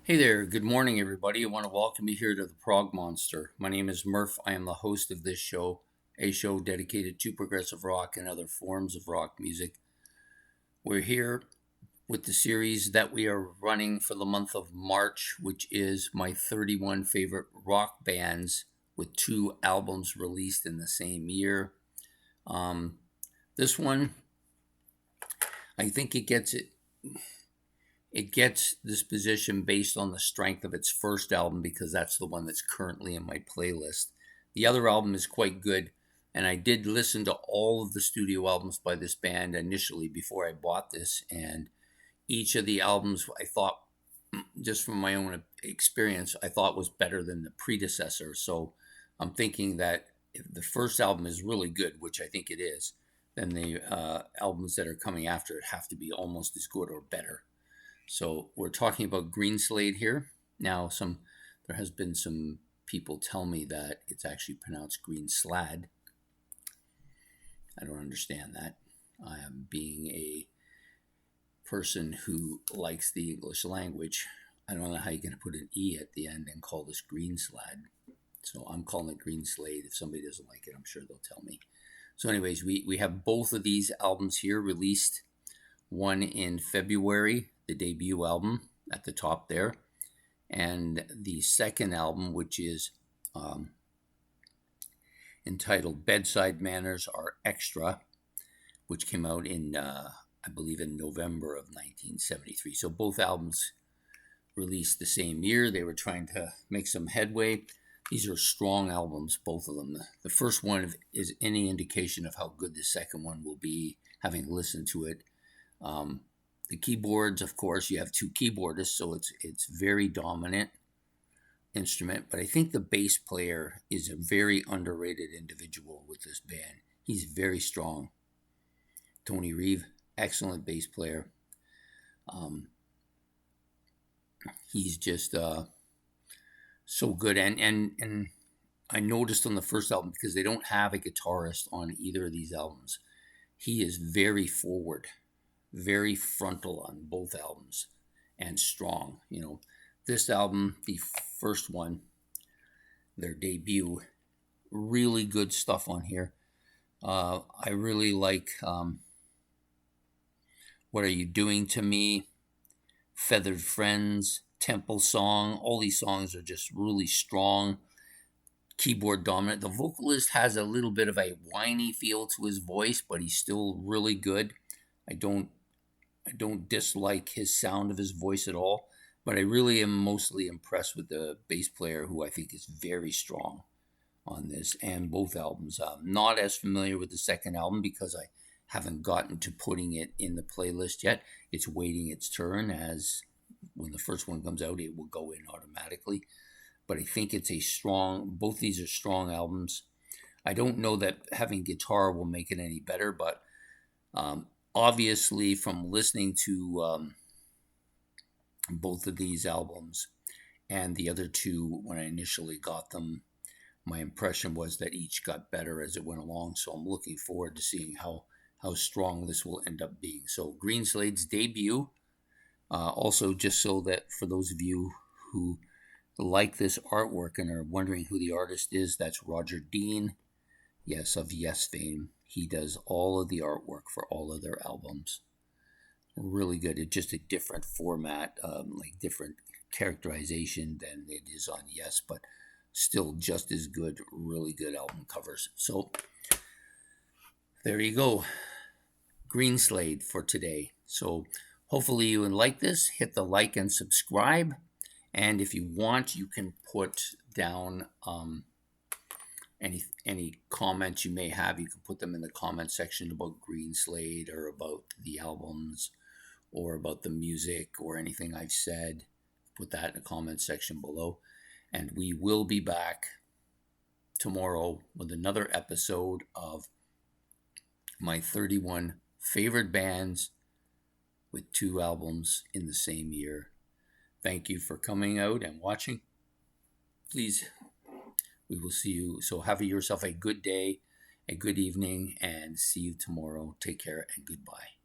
Hey there, good morning, everybody. I want to welcome you here to the Prog Monster. My name is Murph. I am the host of this show, a show dedicated to progressive rock and other forms of rock music. We're here with the series that we are running for the month of March, which is my 31 favorite rock bands with 2 albums released in the same year. This one, I think it gets this position based on the strength of its first album because that's the one that's currently in my playlist. The other album is quite good, and I did listen to all of the studio albums by this band initially before I bought this, and each of the albums I thought, just from my own experience, I thought was better than the predecessor. So I'm thinking that if the first album is really good, which I think it is, then the albums that are coming after it have to be almost as good or better. So we're talking about Greenslade here. Now, there has been some people tell me that it's actually pronounced Greenslade. I don't understand that. I am being a person who likes the English language. I don't know how you're going to put an E at the end and call this Greenslade. So I'm calling it Greenslade. If somebody doesn't like it, I'm sure they'll tell me. So anyways, we have both of these albums here released. One in February, the debut album at the top there, and the second album, which is entitled Bedside Manners Are Extra, which came out in, I believe, in November of 1973. So both albums released the same year. They were trying to make some headway. These are strong albums, both of them. The first one is any indication of how good the second one will be, having listened to it. The keyboards, of course, you have 2 keyboardists, so it's very dominant instrument. But I think the bass player is a very underrated individual with this band. He's very strong. Tony Reeve, excellent bass player. He's just so good. And I noticed on the first album, because they don't have a guitarist on either of these albums, he is very forward, very frontal on both albums, and strong. This album, the first one, their debut, really good stuff on here. I really like What Are You Doing to Me, Feathered Friends, Temple Song. All these songs are just really strong, keyboard dominant. The vocalist has a little bit of a whiny feel to his voice, but he's still really good. I don't dislike his sound of his voice at all, but I really am mostly impressed with the bass player, who I think is very strong on this and both albums. I'm not as familiar with the second album because I haven't gotten to putting it in the playlist yet. It's waiting its turn, as when the first one comes out, it will go in automatically. But I think both these are strong albums. I don't know that having guitar will make it any better, but obviously, from listening to both of these albums and the other 2 when I initially got them, my impression was that each got better as it went along. So I'm looking forward to seeing how strong this will end up being. So Greenslade's debut. Also, just so that for those of you who like this artwork and are wondering who the artist is, that's Roger Dean. Yes, of Yes fame. He does all of the artwork for all of their albums. Really good. It's just a different format, like different characterization than it is on Yes, but still just as good. Really good album covers. So there you go. Greenslade for today. So hopefully you would like this. Hit the like and subscribe. And if you want, you can put down any comments you may have. You can put them in the comment section about Greenslade or about the albums or about the music or anything I've said. Put that in the comment section below. And we will be back tomorrow with another episode of my 31 favorite bands with 2 albums in the same year. Thank you for coming out and watching. Please, we will see you. So have yourself a good day, a good evening, and see you tomorrow. Take care and goodbye.